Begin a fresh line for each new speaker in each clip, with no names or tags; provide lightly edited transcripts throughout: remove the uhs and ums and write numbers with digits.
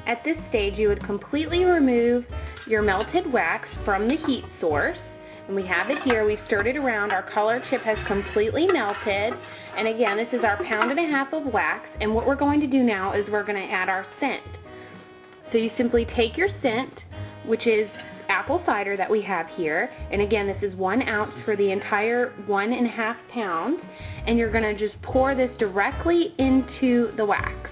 At this stage, you would completely remove your melted wax from the heat source. And we have it here. We've stirred it around. Our color chip has completely melted. And again, this is our 1.5 pounds of wax. And what we're going to do now is we're going to add our scent. So you simply take your scent, which is apple cider that we have here, and again this is 1 ounce for the entire 1.5 pounds, and you're going to just pour this directly into the wax.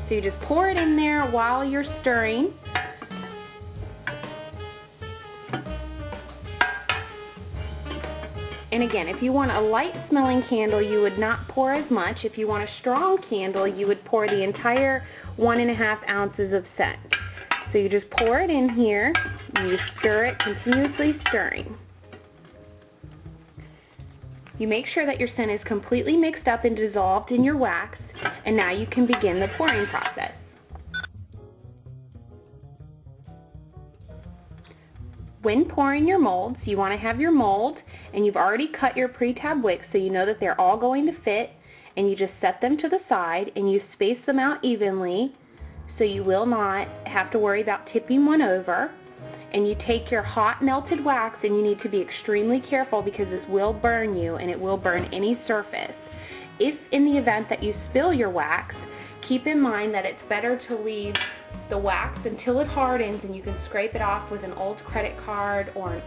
So you just pour it in there while you're stirring. And again, if you want a light smelling candle, you would not pour as much. If you want a strong candle, you would pour the entire 1.5 ounces of scent. So you just pour it in here, and you stir it, continuously stirring. You make sure that your scent is completely mixed up and dissolved in your wax, and now you can begin the pouring process. When pouring your molds, you want to have your mold, and you've already cut your pre-tab wicks so you know that they're all going to fit, and you just set them to the side and you space them out evenly so you will not have to worry about tipping one over. And you take your hot melted wax, and you need to be extremely careful because this will burn you and it will burn any surface. If in the event that you spill your wax, keep in mind that it's better to leave the wax until it hardens and you can scrape it off with an old credit card or an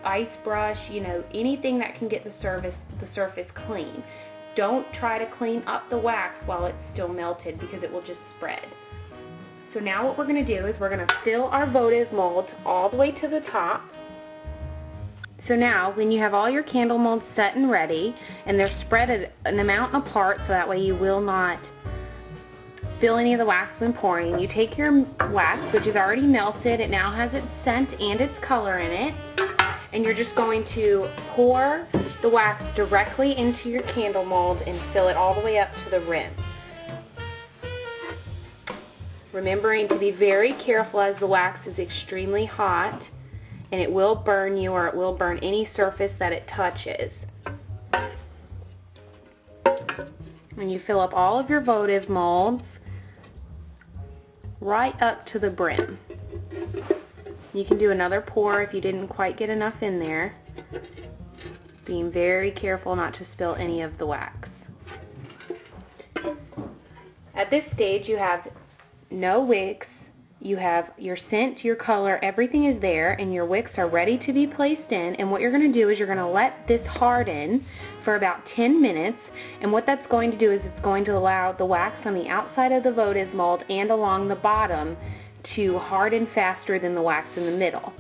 ice brush, you know, anything that can get the surface clean. Don't try to clean up the wax while it's still melted because it will just spread. So now what we're going to do is we're going to fill our votive molds all the way to the top. So now when you have all your candle molds set and ready, and they're spread an amount apart so that way you will not spill any of the wax when pouring, you take your wax, which is already melted, it now has its scent and its color in it, and you're just going to pour the wax directly into your candle mold and fill it all the way up to the rim. Remembering to be very careful as the wax is extremely hot and it will burn you, or it will burn any surface that it touches. And you fill up all of your votive molds right up to the brim. You can do another pour if you didn't quite get enough in there, being very careful not to spill any of the wax. At this stage you have no wicks, you have your scent, your color, everything is there, and your wicks are ready to be placed in. And what you're going to do is you're going to let this harden for about 10 minutes, and what that's going to do is it's going to allow the wax on the outside of the votive mold and along the bottom to harden faster than the wax in the middle.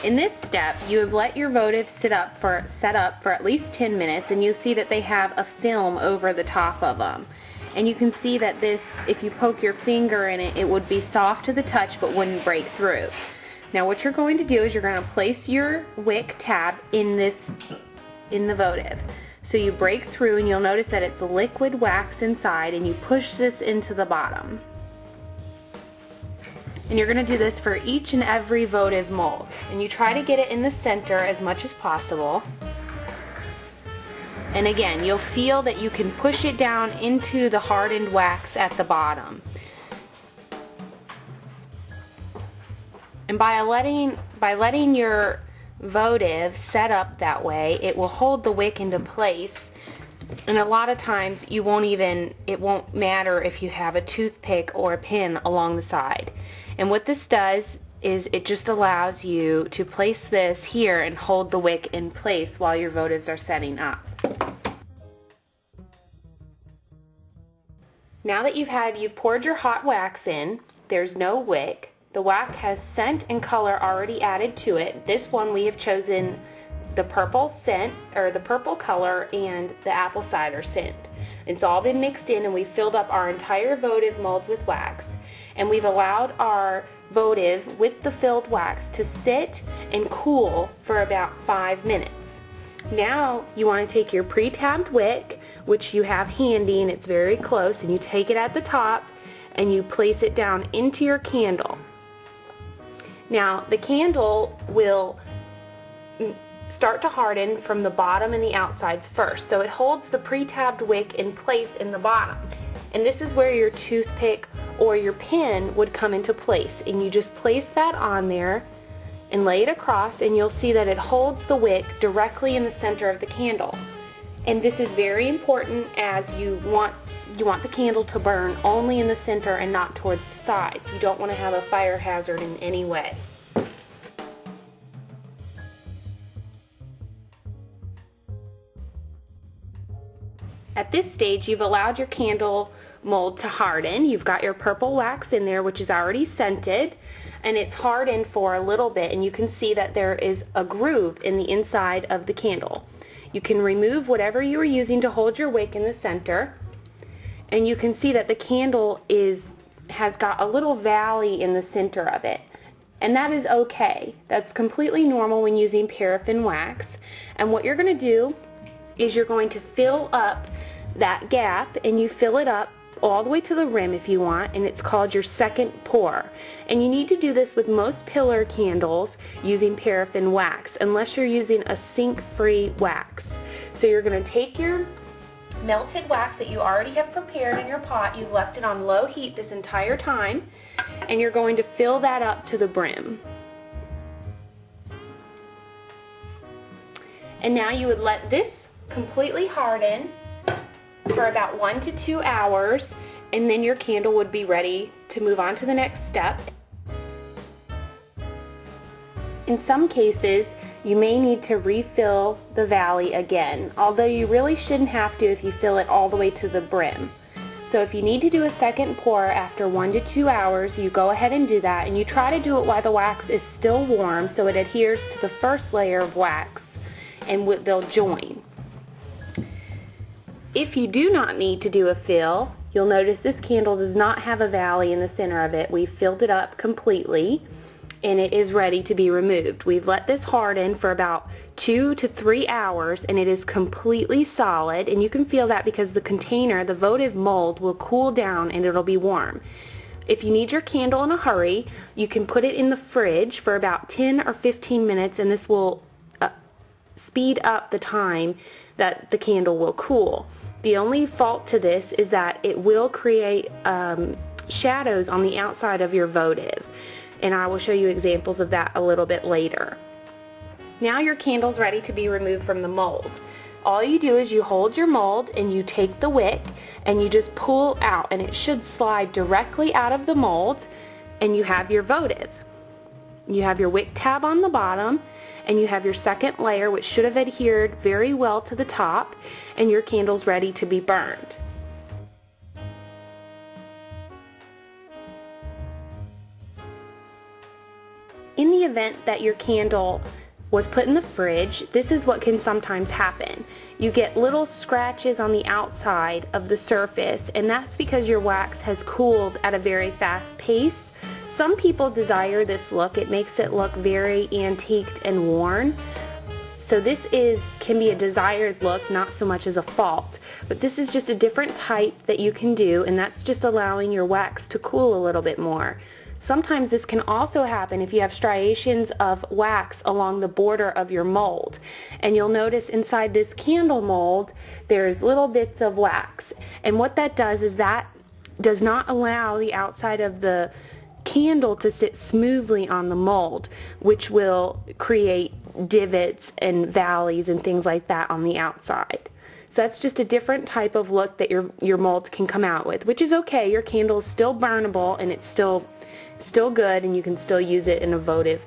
In this step, you have let your votive set up for at least 10 minutes, and you see that they have a film over the top of them. And you can see that this, if you poke your finger in it, it would be soft to the touch but wouldn't break through. Now what you're going to do is you're going to place your wick tab in the votive. So you break through, and you'll notice that it's liquid wax inside, and you push this into the bottom. And you're going to do this for each and every votive mold. And you try to get it in the center as much as possible. And again, you'll feel that you can push it down into the hardened wax at the bottom. And by letting your votive set up that way, it will hold the wick into place. And a lot of times it won't matter if you have a toothpick or a pin along the side. And what this does is it just allows you to place this here and hold the wick in place while your votives are setting up. Now that you've poured your hot wax in, there's no wick. The wax has scent and color already added to it. This one we have chosen the purple scent, or the purple color, and the apple cider scent. It's all been mixed in, and we've filled up our entire votive molds with wax. And we've allowed our votive with the filled wax to sit and cool for about 5 minutes. Now you want to take your pre-tabbed wick, which you have handy and it's very close, and you take it at the top and you place it down into your candle. Now the candle will start to harden from the bottom and the outsides first. So it holds the pre-tabbed wick in place in the bottom. And this is where your toothpick or your pin would come into place. And you just place that on there and lay it across, and you'll see that it holds the wick directly in the center of the candle. And this is very important, as you want the candle to burn only in the center and not towards the sides. You don't want to have a fire hazard in any way. At this stage, you've allowed your candle mold to harden. You've got your purple wax in there, which is already scented, and it's hardened for a little bit, and you can see that there is a groove in the inside of the candle. You can remove whatever you were using to hold your wick in the center, and you can see that the candle has got a little valley in the center of it. And that is okay. That's completely normal when using paraffin wax. And what you're going to do is you're going to fill up that gap, and you fill it up all the way to the rim if you want, and it's called your second pour. And you need to do this with most pillar candles using paraffin wax, unless you're using a sink-free wax. So you're going to take your melted wax that you already have prepared in your pot, you've left it on low heat this entire time, and you're going to fill that up to the brim. And now you would let this completely harden for about 1 to 2 hours, and then your candle would be ready to move on to the next step. In some cases, you may need to refill the valley again, although you really shouldn't have to if you fill it all the way to the brim. So if you need to do a second pour after 1 to 2 hours, you go ahead and do that, and you try to do it while the wax is still warm so it adheres to the first layer of wax and they'll join. If you do not need to do a fill, you'll notice this candle does not have a valley in the center of it. We've filled it up completely, and it is ready to be removed. We've let this harden for about 2 to 3 hours, and it is completely solid, and you can feel that because the container, the votive mold, will cool down and it'll be warm. If you need your candle in a hurry, you can put it in the fridge for about 10 or 15 minutes, and this will speed up the time that the candle will cool. The only fault to this is that it will create shadows on the outside of your votive, and I will show you examples of that a little bit later. Now your candle's ready to be removed from the mold. All you do is you hold your mold and you take the wick and you just pull out, and it should slide directly out of the mold, and you have your votive. You have your wick tab on the bottom, and you have your second layer, which should have adhered very well to the top, and your candle's ready to be burned. In the event that your candle was put in the fridge, this is what can sometimes happen. You get little scratches on the outside of the surface, and that's because your wax has cooled at a very fast pace. Some people desire this look. It makes it look very antiqued and worn. So this can be a desired look, not so much as a fault. But this is just a different type that you can do, and that's just allowing your wax to cool a little bit more. Sometimes this can also happen if you have striations of wax along the border of your mold. And you'll notice inside this candle mold, there's little bits of wax. And what that does is that does not allow the outside of the candle to sit smoothly on the mold, which will create divots and valleys and things like that on the outside. So that's just a different type of look that your mold can come out with, which is okay. Your candle is still burnable, and it's still good, and you can still use it in a votive